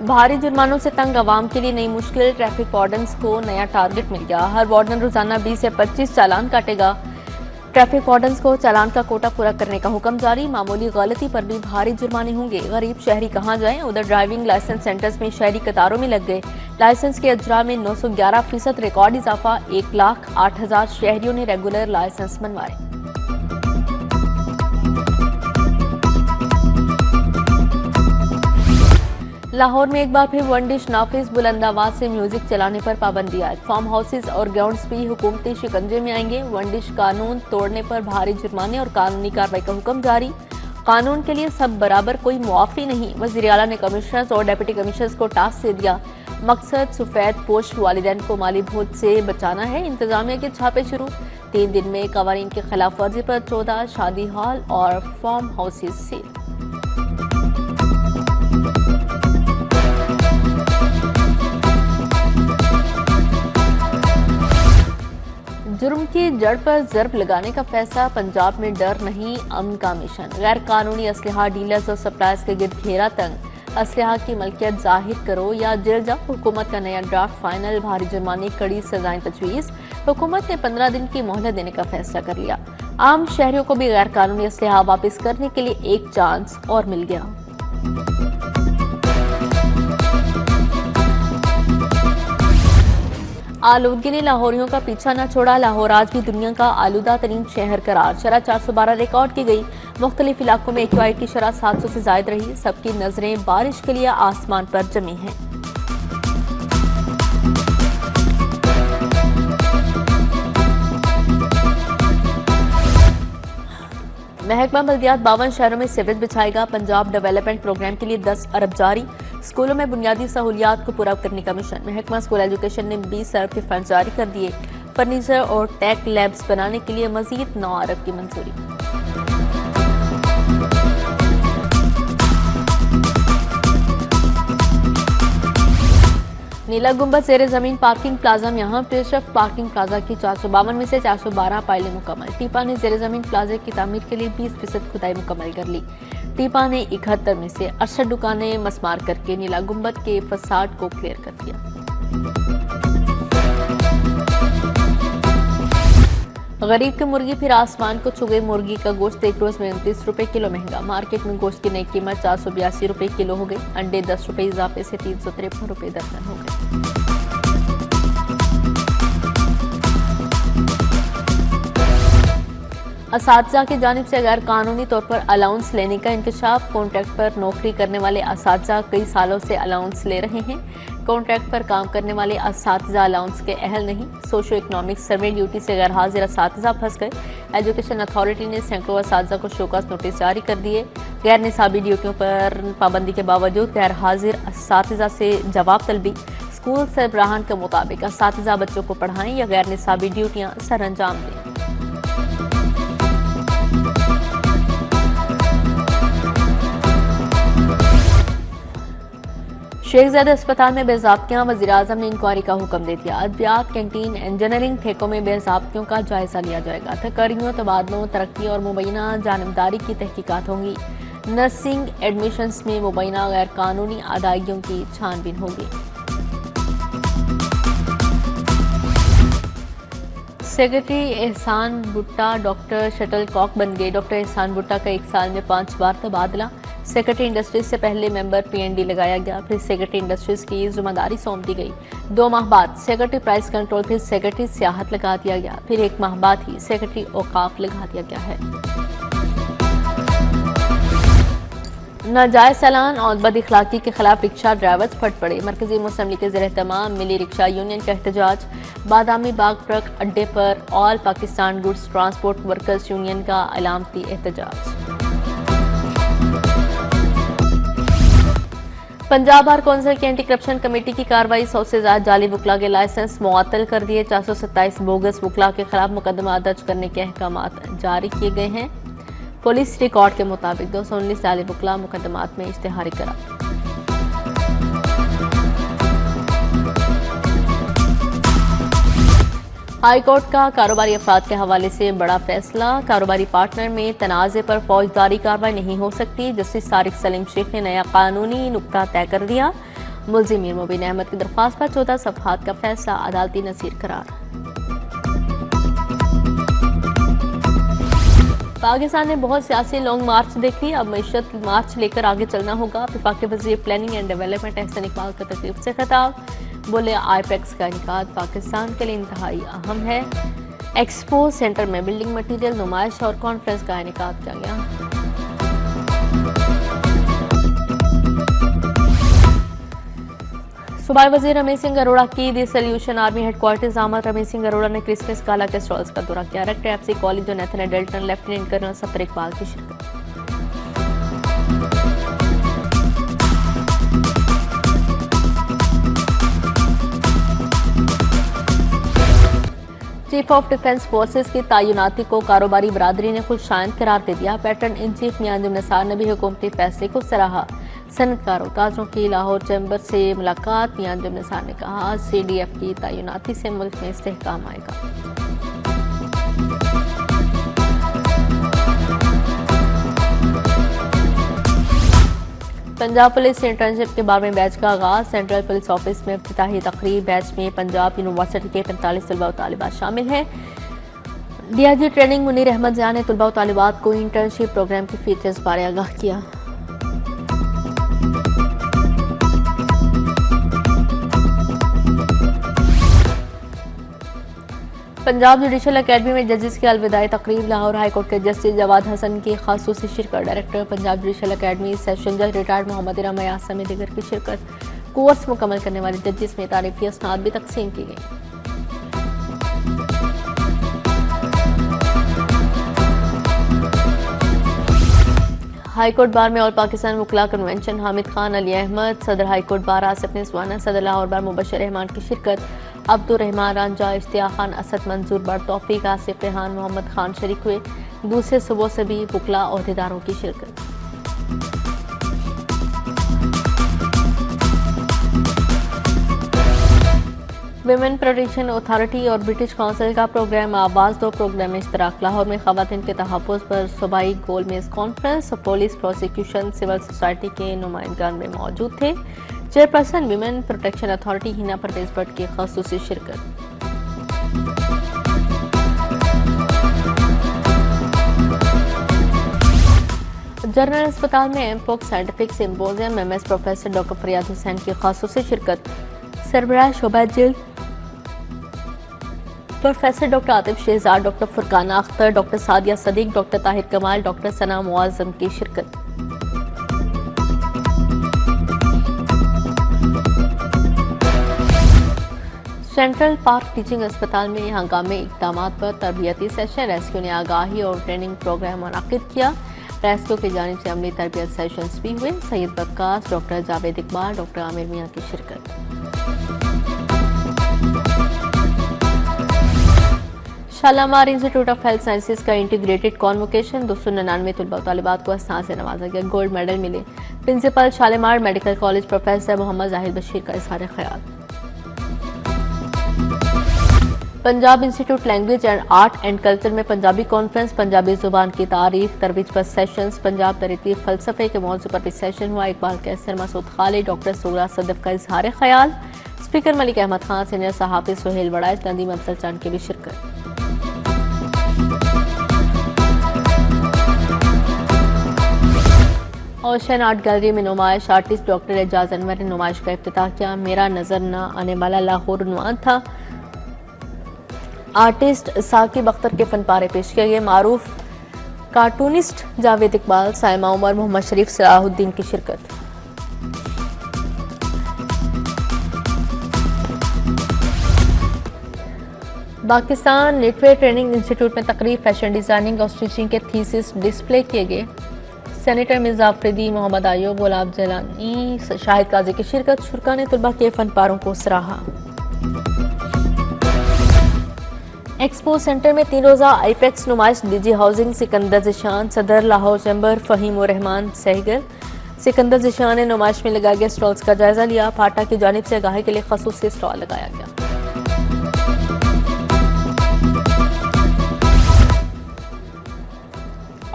भारी जुर्मानों से तंग आवाम के लिए नई मुश्किल, ट्रैफिक वार्डन्स को नया टारगेट मिल गया। हर वार्डन रोजाना 20 से 25 चालान काटेगा। ट्रैफिक वार्डन्स को चालान का कोटा पूरा करने का हुक्म जारी। मामूली गलती पर भी भारी जुर्माने होंगे। गरीब शहरी कहां जाएं? उधर ड्राइविंग लाइसेंस सेंटर्स में शहरी कतारों में लग गए। लाइसेंस के अजरा में 911% रिकॉर्ड इजाफा। 1,08,000 शहरियों ने रेगुलर लाइसेंस बनवाए। लाहौर में एक बार फिर वन डिश नाफिज, बुलंद आवाज से म्यूजिक चलाने पर पाबंदी आयद। फार्म हाउसेज और ग्राउंड्स भी हुकूमती शिकंजे में आएंगे। वन डिश कानून तोड़ने पर भारी जुर्माने और कानूनी कार्रवाई का हुक्म जारी। कानून के लिए सब बराबर, कोई मुआफी नहीं। वज़ीर आला ने कमिश्नर्स और डिप्टी कमिश्नर्स को टास्क दे दिया। मकसद सफेद पोश वालिदैन को माली बोझ से बचाना है। इंतजामिया के छापे शुरू। 3 दिन में कवानीन की खिलाफ वर्जी पर 14 शादी हॉल और फार्म हाउसेज सील। जुर्म की जड़ पर जर्ब लगाने का फैसला। पंजाब में डर नहीं, अमन का मिशन। गैर कानूनी असलहा डीलर्स और सप्लायर्स के गिर्द घेरा तंग। असलहा की मलकियत जाहिर करो या जेल जाओ। हुकूमत का नया ड्राफ्ट फाइनल। भारी जुर्माने, कड़ी सजाएं तजवीज़। हुकूमत ने 15 दिन की मोहलत देने का फैसला कर लिया। आम शहरियों को भी गैर कानूनी असलहा वापस करने के लिए एक चांस और मिल गया। आलूदगी ने लाहौरियों का पीछा न छोड़ा। लाहौर आज भी दुनिया का आलूदा तरीन शहर करार। शरह 412 रिकॉर्ड की गई। मुख्तलिफ इलाकों में AQI की शरह 700 से जायद रही। सबकी नजरें बारिश के लिए आसमान पर जमी हैं। महकमा बल्दियात 52 शहरों में सीवरेज बिछाएगा। पंजाब डेवलपमेंट प्रोग्राम के लिए 10 अरब जारी। स्कूलों में बुनियादी सहूलियात को पूरा करने का मिशन। महकमा स्कूल एजुकेशन ने 20 अरब के फंड जारी कर दिए। फर्नीचर और टेक लैब्स बनाने के लिए मजीद 9 अरब की मंजूरी। नीला गुंबद जेर जमीन पार्किंग प्लाजा में यहाँ पेशरफ। पार्किंग प्लाजा की 452 में से 412 पायलें मुकम्मल। टीपा ने जेर जमीन प्लाजा की तामीर के लिए 20% खुदाई मुकम्मल कर ली। टीपा ने 71 में से 68 दुकानें मसमार करके नीला गुंबद के फसाड को क्लियर कर दिया। गरीब की मुर्गी फिर आसमान को छू गई। मुर्गी का गोश्त एक रोज में 29 रुपए किलो महंगा। मार्केट में गोश्त की नई कीमत 482 रुपए किलो हो गई। अंडे 10 रुपए इजाफे से 353 रुपए दर्जन हो गए। असातिज़ा की जानिब से गैर कानूनी तौर पर अलाउंस लेने का इंकशाफ। कॉन्ट्रैक्ट पर नौकरी करने वाले असातिज़ा कई सालों से अलाउंस ले रहे हैं। कॉन्ट्रैक्ट पर काम करने वाले असातिज़ा अलाउंस के अहल नहीं। सोशो इकनॉमिक सर्वे ड्यूटी से गैर हाजिर असातिज़ा फंस गए। एजुकेशन अथॉरिटी ने सैकड़ों असातिज़ा को शोकस नोटिस जारी कर दिए। गैर निसाबी ड्यूटियों पर पाबंदी के बावजूद गैर हाजिर असातिज़ा से जवाब तलबी। स्कूल सरबराहान के मुताबिक असातिज़ा बच्चों को पढ़ाएं या गैर निसाबी ड्यूटियाँ सर अंजाम दें। शेखजादा अस्पताल में बेज़ाब्तियां। वज़ीर-ए-आज़म ने इंक्वायरी का हुक्म दे दिया। अद्वियात, कैंटीन, इंजीनियरिंग ठेकों में बेज़ाब्तियों का जायजा लिया जाएगा। तकरीरों, तबादलों, तरक्की और मुबैना जानबदारी की तहकीकात होंगी। नर्सिंग एडमिशन्स में मुबैना गैर कानूनी अदायगियों की छानबीन होगी। सेक्रेटरी एहसान भुट्टा डॉक्टर शटल कॉक बन गए। डॉक्टर एहसान भुट्टा का 1 साल में 5 बार तबादला। सेक्रेटरी इंडस्ट्रीज से पहले मेंबर PND लगाया गया, फिर सेक्रेटरी इंडस्ट्रीज की जिम्मेदारी सौंप दी गई। 2 माह बाद सेक्रेटरी प्राइस कंट्रोल, फिर सेक्रेटरी सियाहत लगा दिया गया, फिर 1 माह बाद ही सेक्रेटरी औकाफ लगा दिया गया है। नाजायज चालान और बदअखलाकी के खिलाफ रिक्शा ड्राइवर्स फट पड़े। मरकजी मुस्लिम लीग के ज़ेर-ए-तमाम मिली रिक्शा यूनियन का एहतजाज। बादामी बाग ट्रक अड्डे पर all Pakistan goods transport workers union का अलामती एहतजाज। पंजाब बार कौंसिल की एंटी करप्शन कमेटी की कार्रवाई। 100 से ज्यादा जाली वकला के लाइसेंस मुअत्तल कर दिए। 427 बोगस वकला के खिलाफ मुकदमा दर्ज करने के अहकामात जारी किए गए हैं। पुलिस रिकॉर्ड के मुताबिक 219 जाली वकला मुकदमात में इश्तेहारी करार। हाईकोर्ट का कारोबारी अफराद के हवाले से बड़ा फैसला। कारोबारी पार्टनर में तनाज़े पर फौजदारी कार्रवाई नहीं हो सकती। जस्टिस तारिक सलीम शेख ने नया कानूनी नुक्ता तय कर दिया। मुलजिम मीर मुबीन अहमद की दरख्वास्त पर 14 सफ़हात का फैसला अदालती नसीर करार। पाकिस्तान ने बहुत सियासी लॉन्ग मार्च देखी, अब मईशत मार्च लेकर आगे चलना होगा। वफाकी वज़ीर planning and development Ahsan Iqbal का तकरीब से खिताब, बोले आईपेक्स का इनेकाद पाकिस्तान के लिए इंतहाई अहम है। एक्सपो सेंटर में बिल्डिंग मटीरियल नुमाइश और कॉन्फ्रेंस का इनेकाद किया गया। सूबाई वज़ीर रमेश सिंह अरोड़ा की डिसोल्यूशन आर्मी हेडक्वार्टर्स आमद। रमेश सिंह अरोड़ा ने क्रिसमस काला के स्टॉल्स का दौरा किया। डायरेक्टर एफसी कॉलेज जो नेथन एडल्टन लेफ्टिनेंट कर्नल सफर इकबाल की शिरकत। चीफ ऑफ डिफेंस फोर्सेस की तैनाती को कारोबारी बरादरी ने खुद शायद करार दे दिया। पैटर्न इन चीफ मियां अंजुम निसार ने भी हुकूमती फैसले को सराहा। सनतकारों ताजरों की लाहौर चैम्बर से मुलाकात, मियां अंजुम निसार ने कहा CDF की तैनाती से मुल्क में इस्तेहकाम आएगा। पंजाब पुलिस इंटर्नशिप के 12वें बैच का आगाज। सेंट्रल पुलिस ऑफिस में इफ्तिताही तकरीब। बैच में पंजाब यूनिवर्सिटी के 45 तलबा व तालिबात शामिल हैं। DIG ट्रेनिंग मुनीर अहमद ज़िया ने तलबा व तालिबात को इंटर्नशिप प्रोग्राम के फीचर्स बारे आगाह किया। पंजाब जुडिशल अकेडमी में जजेस की अलविदाई तकरीब। लाहौर हाई कोर्ट के जस्टिस जवाद हसन की खासूसी शिरकत। Director Punjab judicial academy session जज रिटायर्ड मोहम्मद इराम अयाज समेत दीगर की शिरकत। कोर्स मुकम्मल करने वाले जजेस में तारीफी असनाद भी तकसीम की गई। हाईकोर्ट बार में ऑल पाकिस्तान वकला कन्वेंशन। हामिद खान, अली अहमद, सदर हाईकोर्ट बार आसिफ निस्वाना, सदर लाहौर बार मुबशर रहमान की शिरकत। अब्दुल रहमान रांझा, इश्तियाक खान, असद मंजूर बार, तौफीक, आसिफ रेहान, मोहम्मद खान शरीक हुए। दूसरे सूबों से भी वकला ओहदेदारों की शिरकत। विमेन प्रोटेक्शन अथॉरिटी और ब्रिटिश काउंसिल का प्रोग्राम आवाज़ दो प्रोग्राम में इश्तराक। लाहौर में ख़वातीन के तहफ़्फ़ुज़ पर सूबाई गोल मेज़ conference. Police, prosecution, civil society के नुमाइंदगान में मौजूद थे। Chairperson women protection authority Hina Parvez Bhatt की ख़ासूसी शिरकत। जनरल अस्पताल में mpox scientific symposium. MS professor doctor Faryad Hussain की ख़ासूसी शिरकत। सरबराह शोबा जिल्द professor doctor Atif Shahzad, doctor Furqana Akhtar, doctor Sadia Sadiq, doctor Tahir Kamal, doctor सना मुआज़म की शिरकत। सेंट्रल पार्क टीचिंग अस्पताल में हंगामे इक़दामात पर तरबियती सेशन। रेस्क्यू ने आगाही और ट्रेनिंग प्रोग्राम मुनक़िद किया। रेस्क्यू की जानिब से अमली तरबियत सेशंस भी हुए। सैयद बक्कास, डॉक्टर जावेद इकबाल, डॉक्टर आमिर मियाँ की शिरकत। Shalamar institute of health sciences का इंटीग्रेटेड कॉन्वोकेशन। 299 तलबा व तालिबात को असनाद से नवाजा गया। गोल्ड मेडल मिले। Principal Shalamar medical college professor Mohammad Zahid Bashir का इज़हार ख्याल। Punjab institute language and art and culture में पंजाबी कॉन्फ्रेंस। पंजाबी जुबान की तारीख तरवीज पर सेशंस। पंजाब तरतीब फ़लसफ़े के मौजू पर भी सेशन हुआ। इकबाल कैसर, मसूद खालिद, डॉक्टर सोगरा सदफ का इज़हार ख्याल। स्पीकर मलिक अहमद खान, सीनियर सहाफ़ी सुहेल वड़ाइच, नदीम अफजल चांद की भी शिरकत। ओशन आर्ट गैलरी में नुमाइश। आर्टिस्ट डॉक्टर एजाज अनवर ने नुमाइश का इफ्तिताह किया। मेरा नजर न आने वाला लाहौर उन्वान था। आर्टिस्ट साकिब अख्तर के फन पारे पेश किए गए। मारूफ कार्टूनिस्ट जावेद इकबाल, साइमा उमर, मोहम्मद शरीफ, सलाहुद्दीन की शिरकत। पाकिस्तान नेटवे ट्रेनिंग इंस्टीट्यूट में तकरीब। फैशन डिजाइनिंग और स्टिचिंग के थीसिस डिस्प्ले किए गए। सेनेटर मिर्जा अफरीदी, मोहम्मद आयूब, गुलाब जलानी, शाहिद काजी की शिरकत। शुरा ने तलबा के फन पारों को सराहा। एक्सपो सेंटर में 3 रोज़ा आईपेक्स नुमाइश। DG हाउसिंग सिकंदर ज़िशान, सदर लाहौर चैम्बर फ़हीम उर रहमान सहगल। सिकंदर ज़िशान ने नुमाइश में लगाए गए स्टॉल्स का जायजा लिया। फाटा की जानिब से आगाही के लिए खसूसी स्टॉल लगाया गया।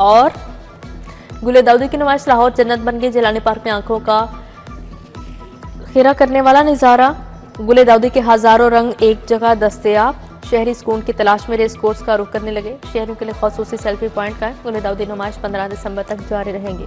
और गुले दाऊदी की नुमाइश। लाहौर जन्नत बन गई। जिलानी पार्क में आंखों का बिखेरा करने वाला नज़ारा, गुले दाऊदी के हजारों रंग एक जगह दस्तयाब। शहरी सुकून की तलाश में रेस कोर्स का रुख करने लगे। शहरों के लिए खसूसी सेल्फी पॉइंट का गुले दाऊदी नुमाइश 15 दिसंबर तक जारी रहेंगे।